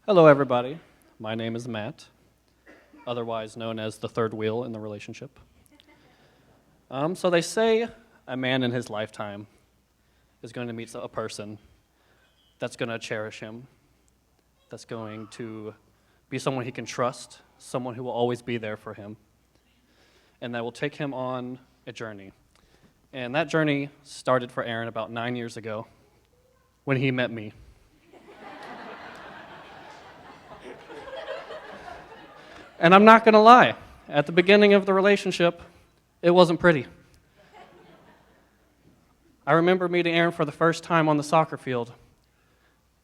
Hello, everybody. My name is Matt, otherwise known as the third wheel in the relationship. So they say a man in his lifetime is going to meet a person that's going to cherish him, that's going to be someone he can trust, someone who will always be there for him, and that will take him on a journey. And that journey started for Aaron about 9 years ago when he met me. And I'm not going to lie, at the beginning of the relationship, it wasn't pretty. I remember meeting Aaron for the first time on the soccer field,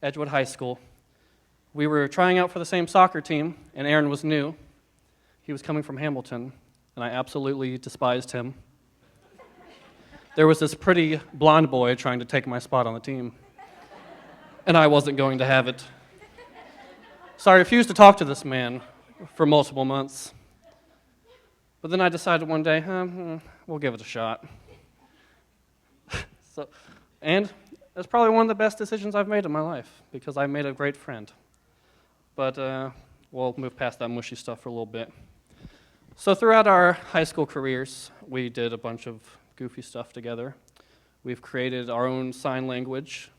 Edgewood High School. We were trying out for the same soccer team, and Aaron was new. He was coming from Hamilton, and I absolutely despised him. There was this pretty blonde boy trying to take my spot on the team, and I wasn't going to have it. So I refused to talk to this man for multiple months. But then I decided one day, we'll give it a shot. And it's probably one of the best decisions I've made in my life, because I made a great friend. But we'll move past that mushy stuff for a little bit. So throughout our high school careers, we did a bunch of goofy stuff together. We've created our own sign language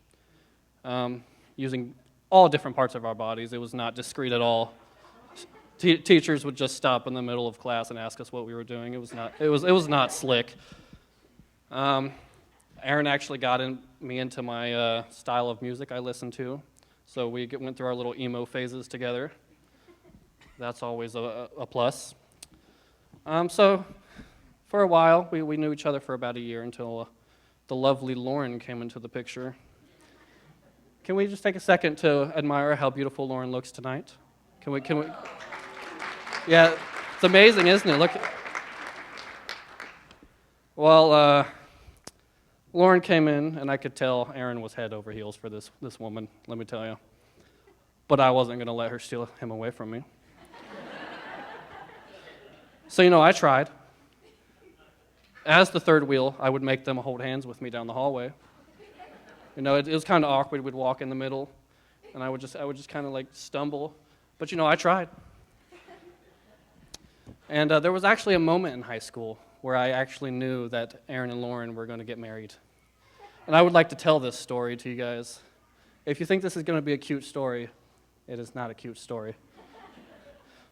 using all different parts of our bodies. It was not discreet at all. Teachers would just stop in the middle of class and ask us what we were doing. It was not slick. Aaron actually got me into my style of music I listened to, so we went through our little emo phases together. That's always a plus. So for a while, we knew each other for about a year until the lovely Lauryn came into the picture. Can we just take a second to admire how beautiful Lauryn looks tonight? Can we? Yeah, it's amazing, isn't it? Look. Well, Lauryn came in, and I could tell Aaron was head over heels for this woman, let me tell you. But I wasn't going to let her steal him away from me. So, I tried. As the third wheel, I would make them hold hands with me down the hallway. It was kind of awkward. We'd walk in the middle, and I would just kind of like stumble. But, I tried. And there was actually a moment in high school where I actually knew that Aaron and Lauryn were going to get married. And I would like to tell this story to you guys. If you think this is going to be a cute story, it is not a cute story.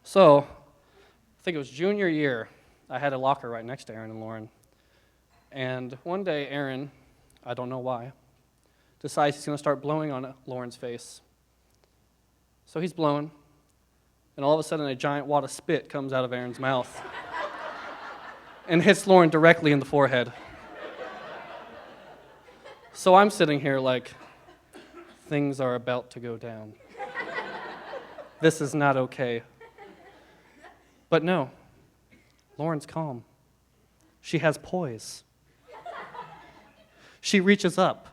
So, I think it was junior year. I had a locker right next to Aaron and Lauryn. And one day, Aaron, I don't know why, decides he's going to start blowing on Lauryn's face. So he's blowing. And all of a sudden, a giant wad of spit comes out of Aaron's mouth and hits Lauryn directly in the forehead. So I'm sitting here like, things are about to go down. This is not okay. But no, Lauryn's calm. She has poise. She reaches up,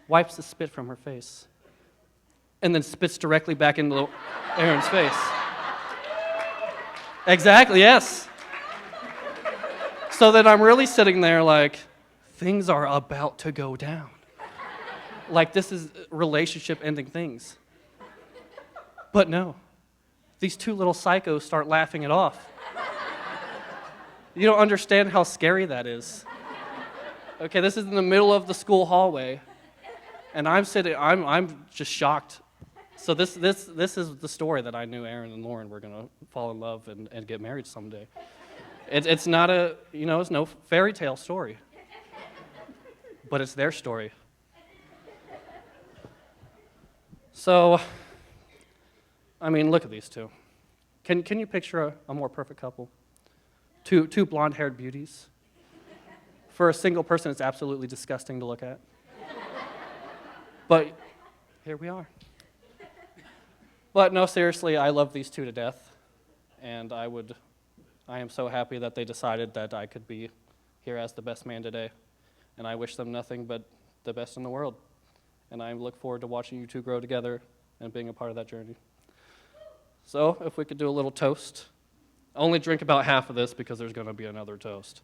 wipes the spit from her face, and then spits directly back into Aaron's face. Exactly, yes. So then I'm really sitting there like, things are about to go down. Like this is relationship-ending things. But no, these two little psychos start laughing it off. You don't understand how scary that is. Okay, this is in the middle of the school hallway, and I'm just shocked. So this is the story that I knew Aaron and Lauryn were going to fall in love and get married someday. It's not it's no fairy tale story, but it's their story. So, look at these two. Can you picture a more perfect couple? Two blonde-haired beauties. For a single person, it's absolutely disgusting to look at. But here we are. But no, seriously, I love these two to death, and I am so happy that they decided that I could be here as the best man today, and I wish them nothing but the best in the world, and I look forward to watching you two grow together and being a part of that journey. So, if we could do a little toast. Only drink about half of this because there's going to be another toast.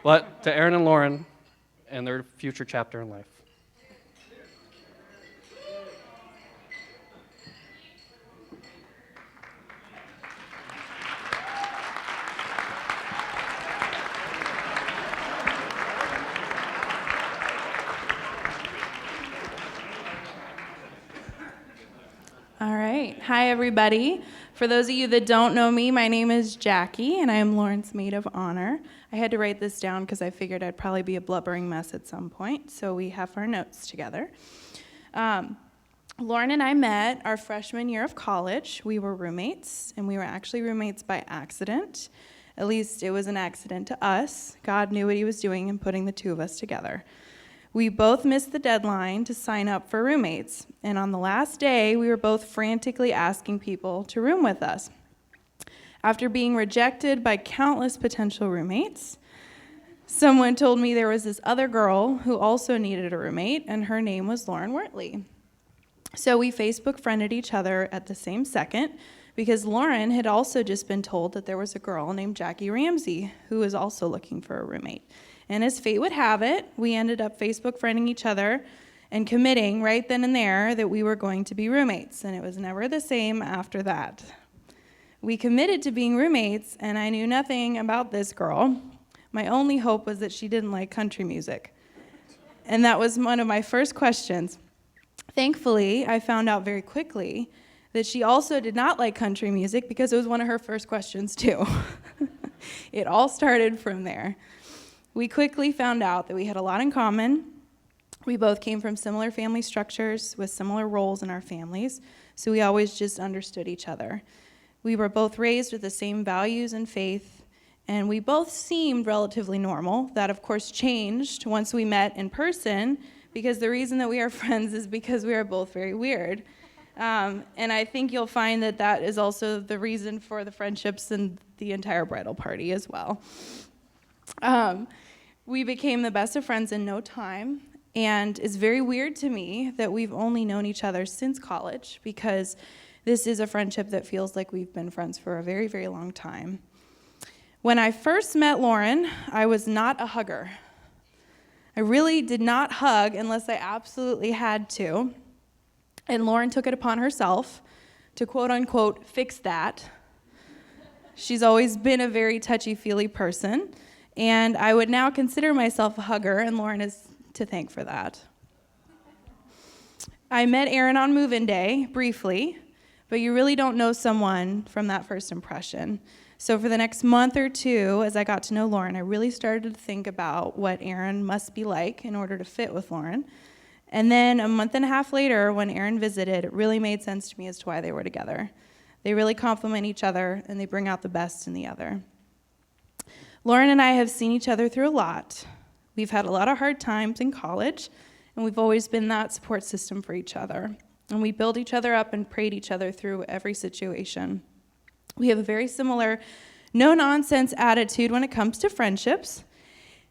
But to Aaron and Lauryn and their future chapter in life. All right. Hi, everybody. For those of you that don't know me, my name is Jackie, and I am Lauren's maid of honor. I had to write this down because I figured I'd probably be a blubbering mess at some point, so we have our notes together. Lauren and I met our freshman year of college. We were roommates, and we were actually roommates by accident. At least it was an accident to us. God knew what he was doing in putting the two of us together. We both missed the deadline to sign up for roommates, and on the last day, we were both frantically asking people to room with us. After being rejected by countless potential roommates, someone told me there was this other girl who also needed a roommate, and her name was Lauryn Wortley. So we Facebook friended each other at the same second, because Lauryn had also just been told that there was a girl named Jackie Ramsey who was also looking for a roommate. And as fate would have it, we ended up Facebook friending each other and committing right then and there that we were going to be roommates, and it was never the same after that. We committed to being roommates, and I knew nothing about this girl. My only hope was that she didn't like country music. And that was one of my first questions. Thankfully, I found out very quickly that she also did not like country music because it was one of her first questions too. It all started from there. We quickly found out that we had a lot in common. We both came from similar family structures with similar roles in our families, so we always just understood each other. We were both raised with the same values and faith, and we both seemed relatively normal. That, of course, changed once we met in person, because the reason that we are friends is because we are both very weird. And I think you'll find that that is also the reason for the friendships and the entire bridal party as well. We became the best of friends in no time, and it's very weird to me that we've only known each other since college, because this is a friendship that feels like we've been friends for a very, very long time. When I first met Lauryn, I was not a hugger. I really did not hug unless I absolutely had to, and Lauryn took it upon herself to quote-unquote fix that. She's always been a very touchy-feely person, and I would now consider myself a hugger, and Lauryn is to thank for that. I met Aaron on move-in day, briefly, but you really don't know someone from that first impression. So for the next month or two, as I got to know Lauryn, I really started to think about what Aaron must be like in order to fit with Lauryn. And then a month and a half later, when Aaron visited, it really made sense to me as to why they were together. They really complement each other, and they bring out the best in the other. Lauryn and I have seen each other through a lot. We've had a lot of hard times in college, and we've always been that support system for each other. And we build each other up and prayed each other through every situation. We have a very similar no-nonsense attitude when it comes to friendships,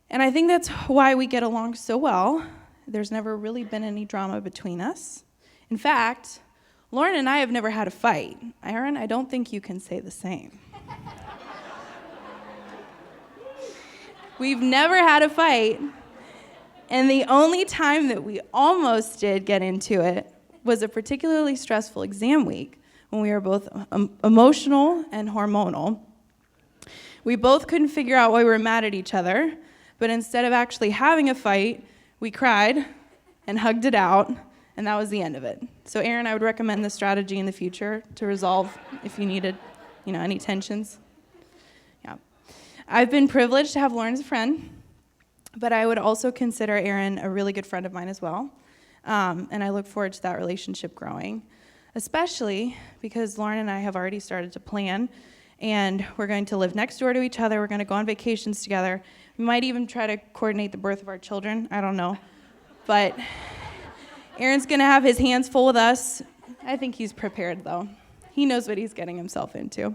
and I think that's why we get along so well. There's never really been any drama between us. In fact, Lauryn and I have never had a fight. Aaron, I don't think you can say the same. We've never had a fight, and the only time that we almost did get into it was a particularly stressful exam week when we were both emotional and hormonal. We both couldn't figure out why we were mad at each other, but instead of actually having a fight, we cried and hugged it out, and that was the end of it. So Aaron, I would recommend this strategy in the future to resolve if you needed, any tensions. Yeah. I've been privileged to have Lauryn as a friend, but I would also consider Aaron a really good friend of mine as well, and I look forward to that relationship growing, especially because Lauryn and I have already started to plan, and we're going to live next door to each other. We're going to go on vacations together. We might even try to coordinate the birth of our children. I don't know. But Aaron's going to have his hands full with us. I think he's prepared, though. He knows what he's getting himself into.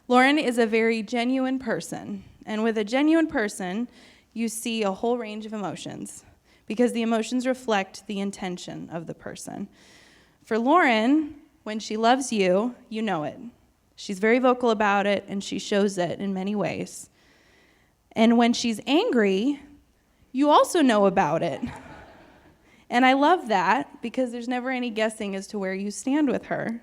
Lauryn is a very genuine person. And with a genuine person, you see a whole range of emotions, because the emotions reflect the intention of the person. For Lauryn, when she loves you, you know it. She's very vocal about it, and she shows it in many ways. And when she's angry, you also know about it. And I love that, because there's never any guessing as to where you stand with her.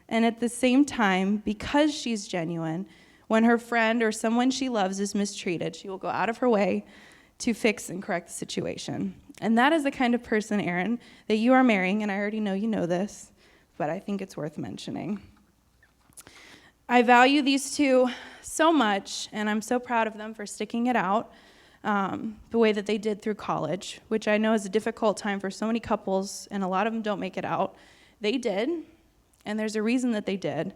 And at the same time, because she's genuine, when her friend or someone she loves is mistreated, she will go out of her way to fix and correct the situation. And that is the kind of person, Aaron, that you are marrying, and I already know you know this. but I think it's worth mentioning. I value these two so much, and I'm so proud of them for sticking it out the way that they did through college, which I know is a difficult time for so many couples, and a lot of them don't make it out. They did, and there's a reason that they did.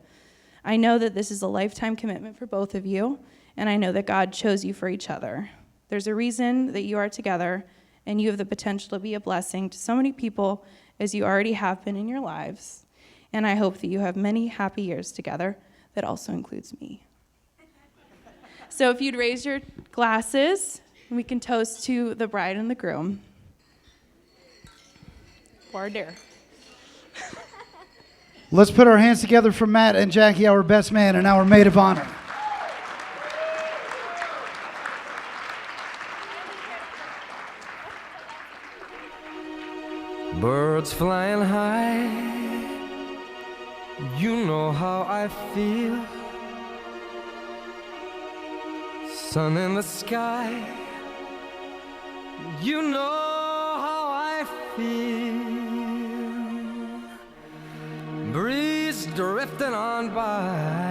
I know that this is a lifetime commitment for both of you, and I know that God chose you for each other. There's a reason that you are together, and you have the potential to be a blessing to so many people as you already have been in your lives. And I hope that you have many happy years together. That also includes me. So if you'd raise your glasses, we can toast to the bride and the groom. Or dare. Let's put our hands together for Matt and Jackie, our best man and our maid of honor. Birds flying high, you know how I feel. Sun in the sky, you know how I feel. Breeze drifting on by,